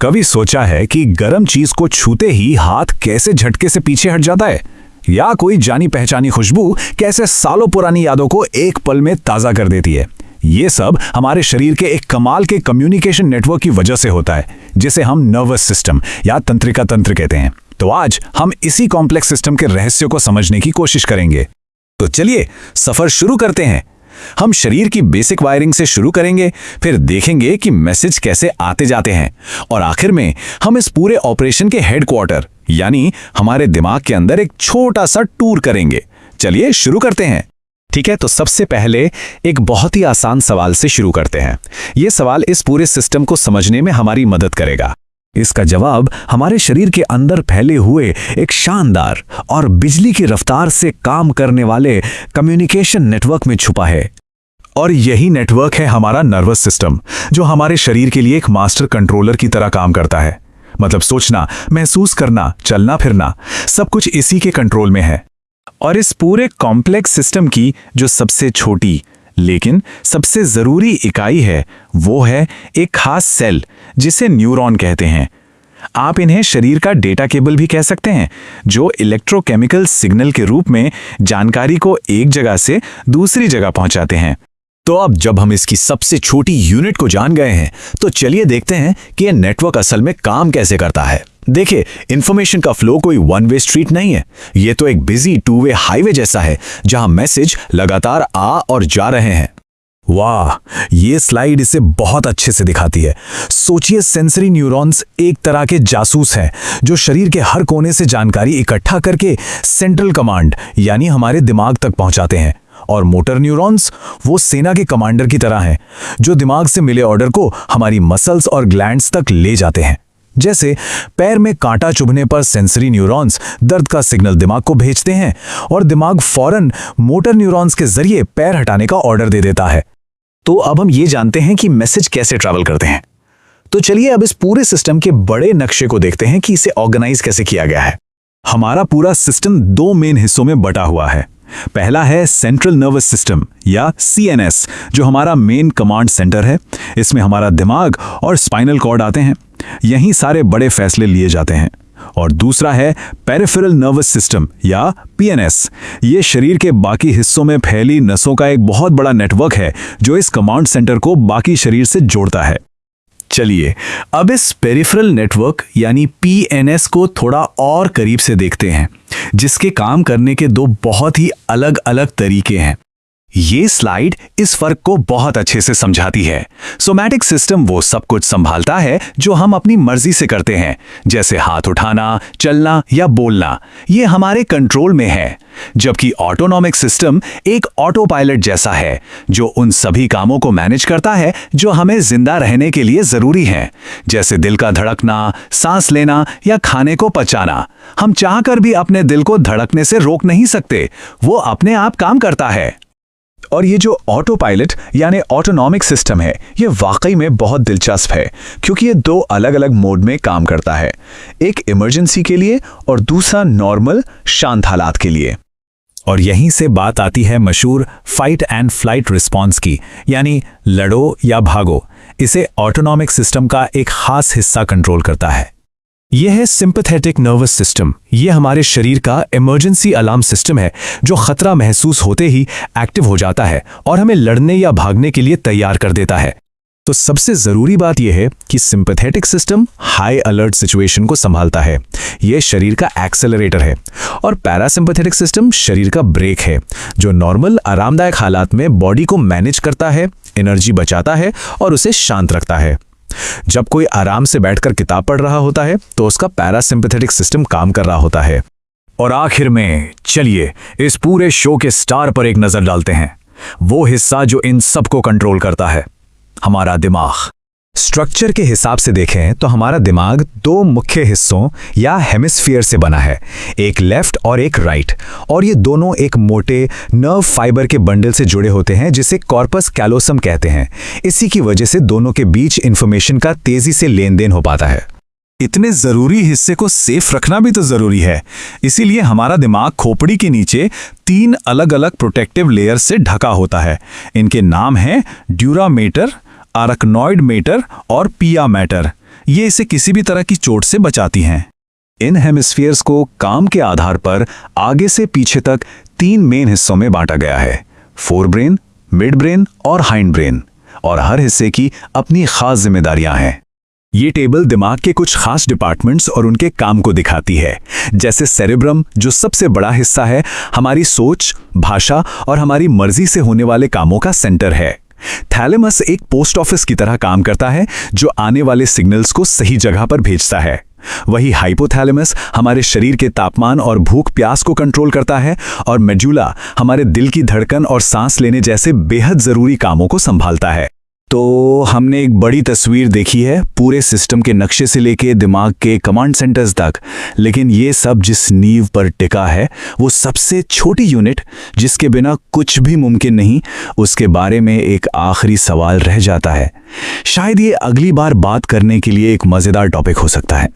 कभी सोचा है कि गर्म चीज को छूते ही हाथ कैसे झटके से पीछे हट जाता है, या कोई जानी पहचानी खुशबू कैसे सालों पुरानी यादों को एक पल में ताजा कर देती है। ये सब हमारे शरीर के एक कमाल के कम्युनिकेशन नेटवर्क की वजह से होता है, जिसे हम नर्वस सिस्टम या तंत्रिका तंत्र कहते हैं। तो आज हम इसी कॉम्प्लेक्स सिस्टम के रहस्य को समझने की कोशिश करेंगे। तो चलिए सफर शुरू करते हैं। हम शरीर की बेसिक वायरिंग से शुरू करेंगे, फिर देखेंगे कि मैसेज कैसे आते जाते हैं, और आखिर में हम इस पूरे ऑपरेशन के हेडक्वार्टर यानी हमारे दिमाग के अंदर एक छोटा सा टूर करेंगे। चलिए शुरू करते हैं। ठीक है, तो सबसे पहले एक बहुत ही आसान सवाल से शुरू करते हैं। यह सवाल इस पूरे सिस्टम को समझने में हमारी मदद करेगा। इसका जवाब हमारे शरीर के अंदर फैले हुए एक शानदार और बिजली की रफ्तार से काम करने वाले कम्युनिकेशन नेटवर्क में छुपा है। और यही नेटवर्क है हमारा नर्वस सिस्टम, जो हमारे शरीर के लिए एक मास्टर कंट्रोलर की तरह काम करता है। मतलब सोचना, महसूस करना, चलना फिरना, सब कुछ इसी के कंट्रोल में है। और इस पूरे कॉम्प्लेक्स सिस्टम की जो सबसे छोटी लेकिन सबसे जरूरी इकाई है, वो है एक खास सेल जिसे न्यूरॉन कहते हैं। आप इन्हें शरीर का डेटा केबल भी कह सकते हैं, जो इलेक्ट्रोकेमिकल सिग्नल के रूप में जानकारी को एक जगह से दूसरी जगह पहुंचाते हैं। तो अब जब हम इसकी सबसे छोटी यूनिट को जान गए हैं, तो चलिए देखते हैं कि यह नेटवर्क असल में काम कैसे करता है। देखिए, इंफॉर्मेशन का फ्लो कोई वन वे स्ट्रीट नहीं है। यह तो एक बिजी टू वे हाईवे जैसा है, जहां मैसेज लगातार आ और जा रहे हैं। वाह, ये स्लाइड इसे बहुत अच्छे से दिखाती है। सोचिए, सेंसरी न्यूरॉन्स एक तरह के जासूस हैं, जो शरीर के हर कोने से जानकारी इकट्ठा करके सेंट्रल कमांड यानी हमारे दिमाग तक पहुंचाते हैं। और मोटर न्यूरॉन्स वो सेना के कमांडर की तरह हैं, जो दिमाग से मिले ऑर्डर को हमारी मसल्स और ग्लैंड्स तक ले जाते हैं। जैसे पैर में कांटा चुभने पर सेंसरी न्यूरॉन्स दर्द का सिग्नल दिमाग को भेजते हैं, और दिमाग फौरन मोटर न्यूरॉन्स के जरिए पैर हटाने का ऑर्डर दे देता है। तो अब हम ये जानते हैं कि मैसेज कैसे ट्रैवल करते हैं। तो चलिए अब इस पूरे सिस्टम के बड़े नक्शे को देखते हैं कि इसे ऑर्गेनाइज कैसे किया गया है। हमारा पूरा सिस्टम दो मेन हिस्सों में बटा हुआ है। पहला है सेंट्रल नर्वस सिस्टम या सीएनएस, जो हमारा मेन कमांड सेंटर है। इसमें हमारा दिमाग और स्पाइनल कॉर्ड आते हैं, यहीं सारे बड़े फैसले लिए जाते हैं। और दूसरा है पेरिफेरल नर्वस सिस्टम या पीएनएस। ये शरीर के बाकी हिस्सों में फैली नसों का एक बहुत बड़ा नेटवर्क है, जो इस कमांड सेंटर को बाकी शरीर से जोड़ता है। चलिए अब इस पेरिफेरल नेटवर्क यानी पीएनएस को थोड़ा और करीब से देखते हैं, जिसके काम करने के दो बहुत ही अलग अलग तरीके हैं। ये स्लाइड इस फर्क को बहुत अच्छे से समझाती है। सोमैटिक सिस्टम वो सब कुछ संभालता है जो हम अपनी मर्जी से करते हैं, जैसे हाथ उठाना, चलना या बोलना। ये हमारे कंट्रोल में है। जबकि ऑटोनॉमिक सिस्टम एक ऑटो पायलट जैसा है, जो उन सभी कामों को मैनेज करता है जो हमें जिंदा रहने के लिए जरूरी हैं, जैसे दिल का धड़कना, सांस लेना या खाने को पचाना। हम चाहकर भी अपने दिल को धड़कने से रोक नहीं सकते, वो अपने आप काम करता है। और ये जो ऑटो पायलट यानी ऑटोनॉमिक सिस्टम है, ये वाकई में बहुत दिलचस्प है, क्योंकि ये दो अलग अलग मोड में काम करता है। एक इमरजेंसी के लिए और दूसरा नॉर्मल शांत हालात के लिए। और यहीं से बात आती है मशहूर फाइट एंड फ्लाइट रिस्पॉन्स की, यानी लड़ो या भागो। इसे ऑटोनॉमिक सिस्टम का एक खास हिस्सा कंट्रोल करता है। यह है सिंपैथेटिक नर्वस सिस्टम। यह हमारे शरीर का इमरजेंसी अलार्म सिस्टम है, जो खतरा महसूस होते ही एक्टिव हो जाता है और हमें लड़ने या भागने के लिए तैयार कर देता है। तो सबसे जरूरी बात यह है कि sympathetic system high alert situation को संभालता है। यह शरीर का एक्सेलरेटर है, और पैरासिम्पैथेटिक सिस्टम शरीर का ब्रेक है, जो नॉर्मल आरामदायक हालात में बॉडी को मैनेज करता है, एनर्जी बचाता है और उसे शांत रखता है। जब कोई आराम से बैठकर किताब पढ़ रहा होता है, तो उसका पैरासिम्पैथेटिक सिस्टम काम कर रहा होता है। और आखिर में चलिए इस पूरे शो के स्टार पर एक नजर डालते हैं, वो हिस्सा जो इन सबको कंट्रोल करता है, हमारा दिमाग। स्ट्रक्चर के हिसाब से देखें तो हमारा दिमाग दो मुख्य हिस्सों या हेमिस्फीयर से बना है, एक लेफ्ट और एक राइट। और ये दोनों एक मोटे नर्व फाइबर के बंडल से जुड़े होते हैं, जिसे कॉर्पस कैलोसम कहते हैं। इसी की वजह से दोनों के बीच इंफॉर्मेशन का तेजी से लेन देन हो पाता है। इतने जरूरी हिस्से को सेफ रखना भी तो जरूरी है, इसीलिए हमारा दिमाग खोपड़ी के नीचे 3 अलग अलग प्रोटेक्टिव लेयर से ढका होता है। इनके नाम हैं ड्यूरा मैटर, अराक्नॉइड मैटर और पिया मैटर। ये इसे किसी भी तरह की चोट से बचाती हैं। इन हेमिस्फीयर्स को काम के आधार पर आगे से पीछे तक 3 मेन हिस्सों में बांटा गया है, फोर ब्रेन, मिड ब्रेन और हाइंड ब्रेन, और हर हिस्से की अपनी खास जिम्मेदारियां हैं। ये टेबल दिमाग के कुछ खास डिपार्टमेंट्स और उनके काम को दिखाती है, जैसे सेरेब्रम, जो सबसे बड़ा हिस्सा है, हमारी सोच, भाषा और हमारी मर्जी से होने वाले कामों का सेंटर है। थैलेमस एक पोस्ट ऑफिस की तरह काम करता है, जो आने वाले सिग्नल्स को सही जगह पर भेजता है। वही हाइपोथैलेमस हमारे शरीर के तापमान और भूख प्यास को कंट्रोल करता है, और मेडुला हमारे दिल की धड़कन और सांस लेने जैसे बेहद जरूरी कामों को संभालता है। तो हमने एक बड़ी तस्वीर देखी है, पूरे सिस्टम के नक्शे से लेके दिमाग के कमांड सेंटर्स तक, लेकिन ये सब जिस नींव पर टिका है, वो सबसे छोटी यूनिट जिसके बिना कुछ भी मुमकिन नहीं, उसके बारे में एक आखिरी सवाल रह जाता है। शायद ये अगली बार बात करने के लिए एक मज़ेदार टॉपिक हो सकता है।